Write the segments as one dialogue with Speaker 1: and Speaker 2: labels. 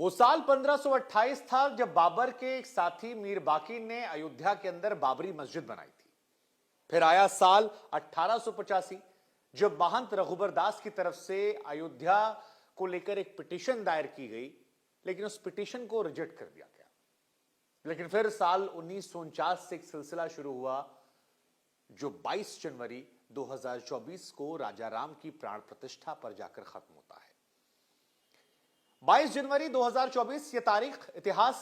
Speaker 1: वो साल 1528 था जब बाबर के एक साथी मीर बाकी ने अयोध्या के अंदर बाबरी मस्जिद बनाई थी। फिर आया साल 1885 जब महंत रघुबर दास की तरफ से अयोध्या को लेकर एक पिटीशन दायर की गई, लेकिन उस पिटीशन को रिजेक्ट कर दिया गया। लेकिन फिर साल 1949 से एक सिलसिला शुरू हुआ जो 22 जनवरी 2024 को राजा राम की प्राण प्रतिष्ठा पर जाकर खत्म होता है। 22 जनवरी 2024 यह तारीख इतिहास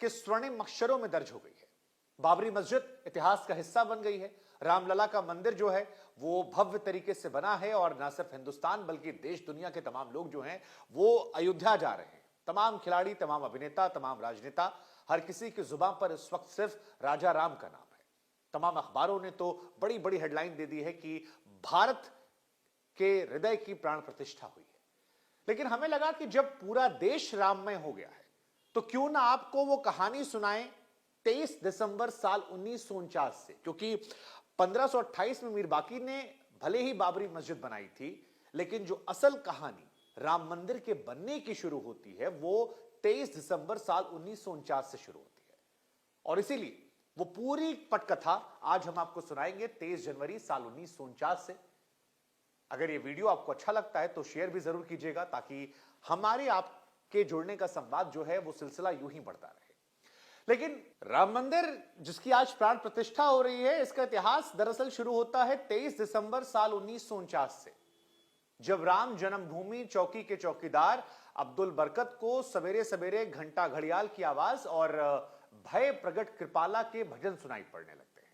Speaker 1: के स्वर्णिम अक्षरों में दर्ज हो गई है। बाबरी मस्जिद इतिहास का हिस्सा बन गई है। रामलला का मंदिर जो है वो भव्य तरीके से बना है और न सिर्फ हिंदुस्तान बल्कि देश दुनिया के तमाम लोग जो हैं वो अयोध्या जा रहे हैं। तमाम खिलाड़ी, तमाम अभिनेता, तमाम राजनेता, हर किसी की जुबान पर इस वक्त सिर्फ राजा राम का नाम है। तमाम अखबारों ने तो बड़ी बड़ी हेडलाइन दे दी है कि भारत के हृदय की प्राण प्रतिष्ठा हुई है। लेकिन हमें लगा कि जब पूरा देश राममय हो गया है तो क्यों ना आपको वो कहानी सुनाएं 23 दिसंबर साल 1949 से, क्योंकि 1528 में मीर बाकी ने भले ही बाबरी मस्जिद बनाई थी, लेकिन जो असल कहानी राम मंदिर के बनने की शुरू होती है वो 23 दिसंबर साल 1949 से शुरू होती है। और इसीलिए वो पूरी पटकथा आज हम आपको सुनाएंगे 23 जनवरी साल 1949 से। अगर ये वीडियो आपको अच्छा लगता है तो शेयर भी जरूर कीजिएगा ताकि हमारे आपके जुड़ने का संवाद जो है वो सिलसिला यूं ही बढ़ता रहे। लेकिन राम मंदिर जिसकी आज प्राण प्रतिष्ठा हो रही है, इसका इतिहास दरअसल शुरू होता है 23 दिसंबर साल 1949 से, जब राम जन्मभूमि चौकी के चौकीदार अब्दुल बरकत को सवेरे सवेरे घंटा घड़ियाल की आवाज और भय प्रगट कृपाला के भजन सुनाई पड़ने लगते हैं।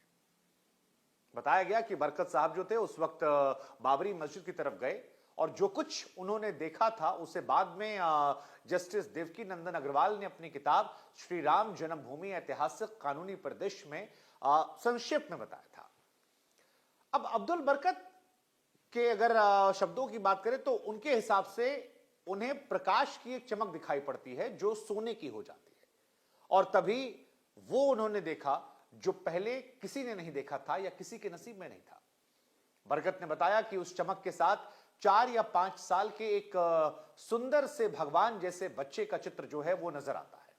Speaker 1: बताया गया कि बरकत साहब जो थे उस वक्त बाबरी मस्जिद की तरफ गए और जो कुछ उन्होंने देखा था उसे बाद में जस्टिस देवकी नंदन अग्रवाल ने अपनी किताब श्री राम जन्मभूमि ऐतिहासिक कानूनी परिदृश्य में संक्षेप में बताया था। अब अब्दुल बरकत के अगर शब्दों की बात करें तो उनके हिसाब से उन्हें प्रकाश की एक चमक दिखाई पड़ती है जो सोने की हो जाती है, और तभी वो उन्होंने देखा जो पहले किसी ने नहीं देखा था या किसी के नसीब में नहीं था। बरकत ने बताया कि उस चमक के साथ 4 या 5 साल के एक सुंदर से भगवान जैसे बच्चे का चित्र जो है वो नजर आता है।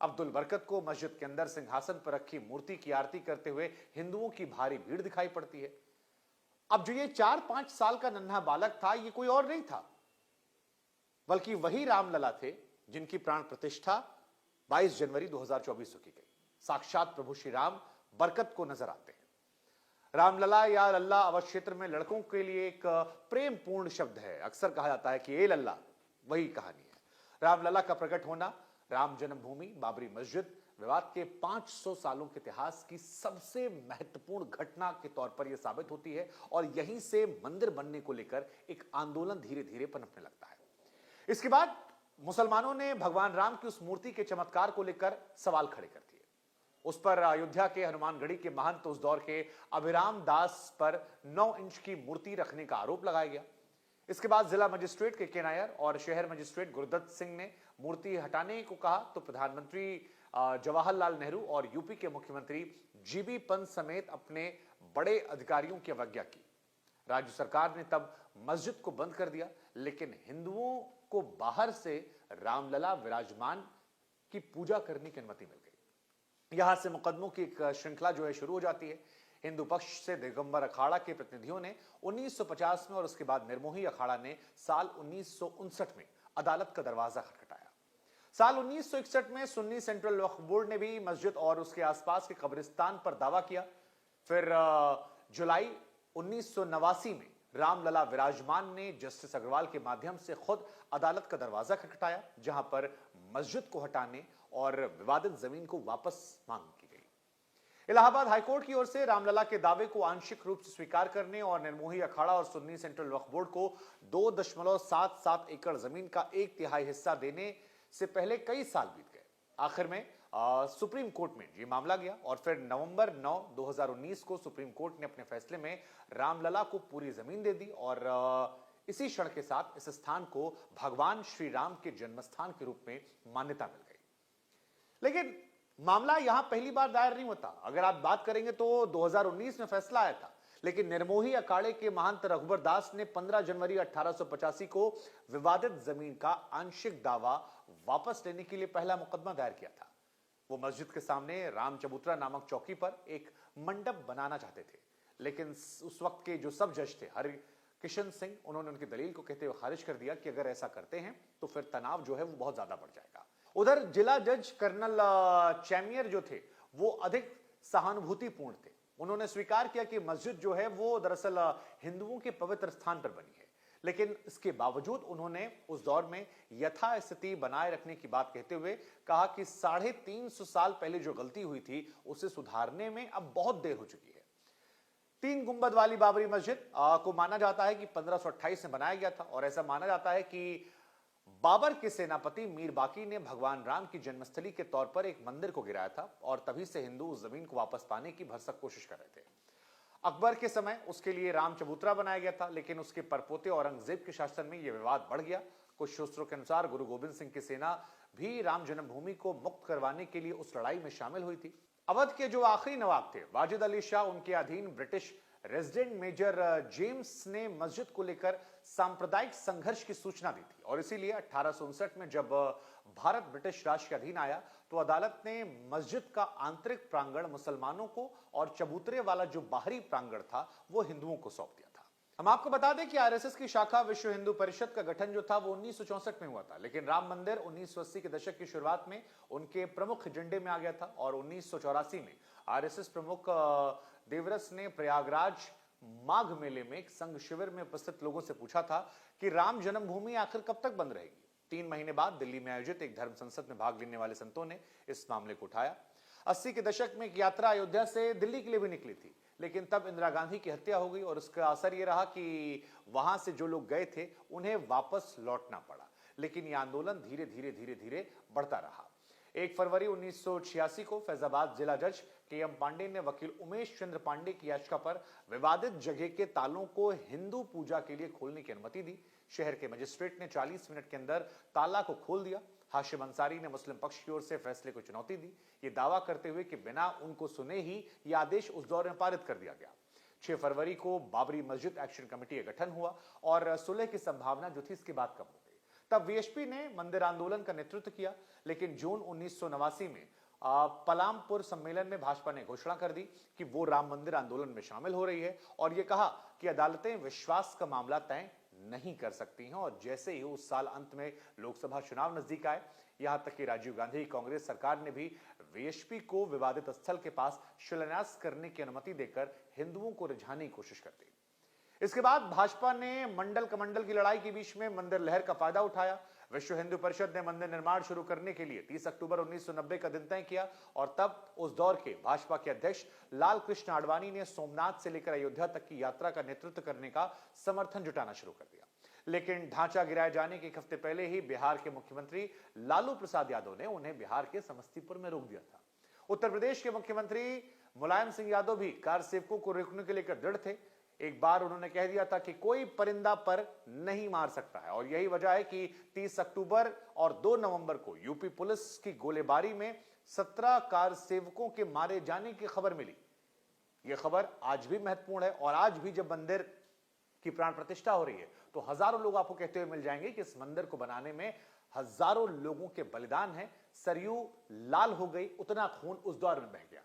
Speaker 1: अब्दुल बरकत को मस्जिद के अंदर सिंहासन पर रखी मूर्ति की आरती करते हुए हिंदुओं की भारी भीड़ दिखाई पड़ती है। अब जो ये 4-5 साल का नन्हा बालक था ये कोई और नहीं था बल्कि वही रामलला थे जिनकी प्राण प्रतिष्ठा 22 जनवरी 2024 को की गई। साक्षात प्रभु श्री राम बरकत को नजर आते हैं। रामलला या लल्ला अवध क्षेत्र में लड़कों के लिए एक प्रेम पूर्ण शब्द है। अक्सर कहा जाता है कि ए लल्ला, वही कहानी है। रामलला का प्रकट होना राम जन्मभूमि बाबरी मस्जिद विवाद के 500 सालों के इतिहास की सबसे महत्वपूर्ण घटना के तौर पर यह साबित होती है और यहीं से मंदिर बनने को लेकर एक आंदोलन धीरे धीरे पनपने लगता है। इसके बाद मुसलमानों ने भगवान राम की उस मूर्ति के चमत्कार को लेकर सवाल खड़े कर दिए। उस पर अयोध्या के हनुमानगढ़ी के महंत उस दौर के अभिराम दास पर 9 इंच की मूर्ति रखने का आरोप लगाया गया। इसके बाद जिला मजिस्ट्रेट के नायर और शहर मजिस्ट्रेट गुरुदत्त सिंह ने मूर्ति हटाने को कहा तो प्रधानमंत्री जवाहरलाल नेहरू और यूपी के मुख्यमंत्री जीबी पंत समेत अपने बड़े अधिकारियों की अवज्ञा की। राज्य सरकार ने तब मस्जिद को बंद कर दिया, लेकिन हिंदुओं को बाहर से रामलला विराजमान की पूजा करने की अनुमति मिल गई। यहां से मुकदमों की एक श्रृंखला जो है शुरू हो जाती है। हिंदू पक्ष से दिगंबर अखाड़ा के प्रतिनिधियों ने 1950 में और उसके बाद निर्मोही अखाड़ा ने साल 1959 में अदालत का दरवाजा खटखटाया। साल 1961 में सुन्नी सेंट्रल वक्फ बोर्ड ने भी मस्जिद और उसके आसपास के कब्रिस्तान पर दावा किया। फिर जुलाई 1989 में रामलला विराजमान ने जस्टिस अग्रवाल के माध्यम से खुद अदालत का दरवाजा खटखटाया, जहां पर मस्जिद को हटाने और विवादित जमीन को वापस मांग की गई। इलाहाबाद हाईकोर्ट की ओर से रामलला के दावे को आंशिक रूप से स्वीकार करने और निर्मोही अखाड़ा और सुन्नी सेंट्रल वक्फ बोर्ड को 2.77 एकड़ जमीन का 1/3 हिस्सा देने से पहले कई साल बीत गए। आखिर में सुप्रीम कोर्ट में यह मामला गया और फिर नवंबर 9, 2019 को सुप्रीम कोर्ट ने अपने फैसले में रामलला को पूरी जमीन दे दी और इसी क्षण के साथ इस स्थान को भगवान श्री राम के जन्मस्थान के रूप में मान्यता मिल गई। लेकिन मामला यहां पहली बार दायर नहीं होता। अगर आप बात करेंगे तो 2019 में फैसला आया था, लेकिन निर्मोही अखाड़े के महंत रघुबर दास ने 15 जनवरी 1885 को विवादित जमीन का आंशिक दावा वापस लेने के लिए पहला मुकदमा दायर किया था। वो मस्जिद के सामने राम चबूतरा नामक चौकी पर एक मंडप बनाना चाहते थे, लेकिन उस वक्त के जो सब जज थे हरि किशन सिंह, उन्होंने उनकी दलील को कहते हुए खारिज कर दिया कि अगर ऐसा करते हैं तो फिर तनाव जो है वो बहुत ज्यादा बढ़ जाएगा। उधर जिला जज कर्नल चैमियर जो थे वो अधिक सहानुभूतिपूर्ण थे। उन्होंने स्वीकार किया कि मस्जिद जो है वो दरअसल हिंदुओं के पवित्र स्थान पर बनी है, लेकिन इसके बावजूद उन्होंने उस दौर में यथास्थिति बनाए रखने की बात कहते हुए कहा कि 350 साल पहले जो गलती हुई थी उसे सुधारने में अब बहुत देर हो चुकी है। 3 गुंबद वाली बाबरी मस्जिद को माना जाता है कि 1528 में बनाया गया था और ऐसा माना जाता है कि बाबर के सेनापति मीर बाकी ने भगवान राम की जन्मस्थली के तौर पर एक मंदिर को गिराया था और तभी से हिंदू उस जमीन को वापस पाने की भरसक कोशिश कर रहे थे। अकबर के समय उसके लिए राम चबूतरा बनाया गया था, लेकिन उसके परपोते औरंगजेब के शासन में यह विवाद बढ़ गया। कुछ सूत्रों के अनुसार गुरु गोविंद सिंह की सेना भी राम जन्मभूमि को मुक्त करवाने के लिए उस लड़ाई में शामिल हुई थी। अवध के जो आखिरी नवाब थे वाजिद अली शाह, उनके अधीन ब्रिटिश रेजिडेंट मेजर जेम्स ने मस्जिद को लेकर सांप्रदायिक संघर्ष की सूचना दी थी और इसीलिए 1859 में जब भारत ब्रिटिश राज के अधीन आया तो अदालत ने मस्जिद का आंतरिक प्रांगण मुसलमानों को और चबूतरे वाला जो बाहरी प्रांगण था वो हिंदुओं को सौंप दिया था। हम आपको बता दें कि आरएसएस की शाखा विश्व हिंदू परिषद का गठन जो था वो 1964 में हुआ था, लेकिन राम मंदिर 1980 के दशक की शुरुआत में उनके प्रमुख एजेंडे में आ गया था और 1984 में आरएसएस प्रमुख देवरस ने प्रयागराज माघ मेले में एक संघ शिविर में उपस्थित लोगों से पूछा था कि राम जन्मभूमि आखिर कब तक बंद रहेगी। 3 महीने बाद दिल्ली में आयोजित एक धर्म संसद में भाग लेने वाले संतों ने इस मामले को उठाया। 80 के दशक में एक यात्रा अयोध्या से दिल्ली के लिए भी निकली थी, लेकिन तब इंदिरा गांधी की हत्या हो गई और उसका असर यह रहा कि वहां से जो लोग गए थे उन्हें वापस लौटना पड़ा, लेकिन यह आंदोलन धीरे धीरे बढ़ता रहा। 1 फरवरी 1986 को फैजाबाद जिला जज के.एम. पांडे ने वकील उमेश चंद्र पांडे की याचिका पर विवादित जगह के तालों को हिंदू पूजा के लिए खोलने की अनुमति दी। शहर के मजिस्ट्रेट ने 40 मिनट के अंदर ताला को खोल दिया। हाशिम अंसारी ने मुस्लिम पक्ष की ओर से फैसले को चुनौती दी, ये दावा करते हुए कि बिना उनको सुने ही यह आदेश उस दौर में पारित कर दिया गया। 6 फरवरी को बाबरी मस्जिद एक्शन कमेटी का गठन हुआ और सुलह की संभावना जो थी इसके बाद कम हो गई। तब वीएचपी ने मंदिर आंदोलन का नेतृत्व किया, लेकिन जून 1989 में पलामपुर सम्मेलन में भाजपा ने घोषणा कर दी कि वो राम मंदिर आंदोलन में शामिल हो रही है और यह कहा कि अदालतें विश्वास का मामला तय नहीं कर सकती हैं। और जैसे ही उस साल अंत में लोकसभा चुनाव नजदीक आए, यहां तक कि राजीव गांधी की कांग्रेस सरकार ने भी वीएचपी को विवादित स्थल के पास शिलान्यास करने की अनुमति देकर हिंदुओं को रिझाने की कोशिश कर दी। इसके बाद भाजपा ने मंडल कमंडल की लड़ाई के बीच में मंदिर लहर का फायदा उठाया। विश्व हिंदू परिषद ने मंदिर निर्माण शुरू करने के लिए 30 अक्टूबर 1990 का दिन तय किया और तब उस दौर के भाजपा के अध्यक्ष लाल कृष्ण आडवाणी ने सोमनाथ से लेकर अयोध्या तक की यात्रा का नेतृत्व करने का समर्थन जुटाना शुरू कर दिया। लेकिन ढांचा गिराए जाने के एक हफ्ते पहले ही बिहार के मुख्यमंत्री लालू प्रसाद यादव ने उन्हें बिहार के समस्तीपुर में रोक दिया था। उत्तर प्रदेश के मुख्यमंत्री मुलायम सिंह यादव भी कार सेवकों को रोकने के लेकर दृढ़ थे। एक बार उन्होंने कह दिया था कि कोई परिंदा पर नहीं मार सकता है और यही वजह है कि 30 अक्टूबर और 2 नवंबर को यूपी पुलिस की गोलीबारी में 17 कार सेवकों के मारे जाने की खबर मिली। यह खबर आज भी महत्वपूर्ण है और आज भी जब मंदिर की प्राण प्रतिष्ठा हो रही है तो हजारों लोग आपको कहते हुए मिल जाएंगे कि इस मंदिर को बनाने में हजारों लोगों के बलिदान है। सरयू लाल हो गई, उतना खून उस दौर में बह गया।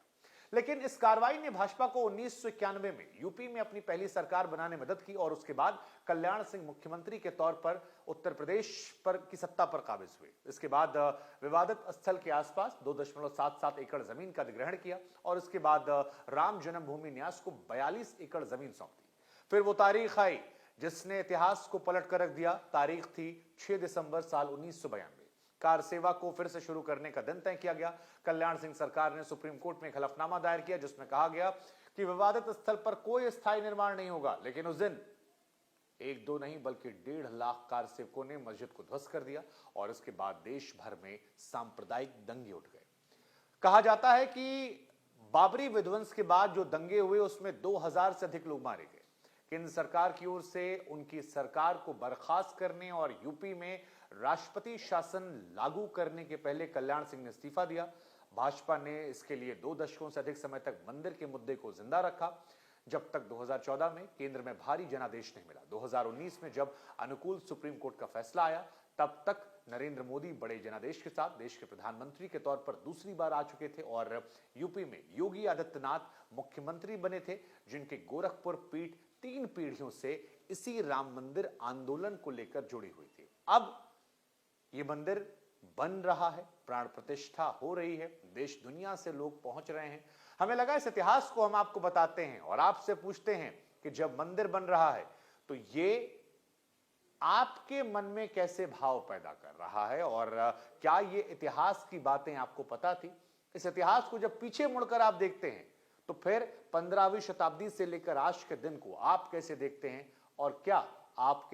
Speaker 1: लेकिन इस कार्रवाई ने भाजपा को 1991 में यूपी में अपनी पहली सरकार बनाने में मदद की और उसके बाद कल्याण सिंह मुख्यमंत्री के तौर पर उत्तर प्रदेश पर की सत्ता पर काबिज हुए। इसके बाद विवादित स्थल के आसपास 2.77 एकड़ जमीन का अधिग्रहण किया और इसके बाद राम जन्मभूमि न्यास को 42 एकड़ जमीन सौंप दी। फिर वो तारीख आई जिसने इतिहास को पलट कर रख दिया। तारीख थी 6 दिसंबर साल 1992। कार सेवा को फिर से शुरू करने का दिन तय किया गया। कल्याण सिंह सरकार ने सुप्रीम कोर्ट में हलफनामा दायर किया जिसमें कहा गया कि विवादित स्थल पर कोई स्थायी निर्माण नहीं होगा। लेकिन उस दिन 1-2 नहीं बल्कि 1.5 लाख कार सेवकों ने मस्जिद को ध्वस्त कर दिया और इसके बाद देश भर में सांप्रदायिक दंगे उठ गए। कहा जाता है कि बाबरी विध्वंस के बाद जो दंगे हुए उसमें 2000 से अधिक लोग मारे गए। केंद्र सरकार की ओर से उनकी सरकार को बर्खास्त करने और यूपी में राष्ट्रपति शासन लागू करने के पहले कल्याण सिंह ने इस्तीफा दिया। भाजपा ने इसके लिए 2 दशकों से अधिक समय तक मंदिर के मुद्दे को जिंदा रखा, जब तक 2014 में केंद्र में भारी जनादेश नहीं मिला। 2019 में जब अनुकूल सुप्रीम कोर्ट का फैसला आया तब तक नरेंद्र मोदी बड़े जनादेश के साथ देश के प्रधानमंत्री के तौर पर दूसरी बार आ चुके थे और यूपी में योगी आदित्यनाथ मुख्यमंत्री बने थे, जिनके गोरखपुर पीठ 3 पीढ़ियों से इसी राम मंदिर आंदोलन को लेकर जुड़ी हुई थी। अब ये मंदिर बन रहा है, प्राण प्रतिष्ठा हो रही है, देश दुनिया से लोग पहुंच रहे हैं। हमें लगा इस इतिहास को हम आपको बताते हैं और आपसे पूछते हैं कि जब मंदिर बन रहा है तो ये आपके मन में कैसे भाव पैदा कर रहा है और क्या ये इतिहास की बातें आपको पता थी? इस इतिहास को जब पीछे मुड़कर आप देखते हैं तो फिर 15वीं शताब्दी से लेकर आज के दिन को आप कैसे देखते हैं और क्या आपके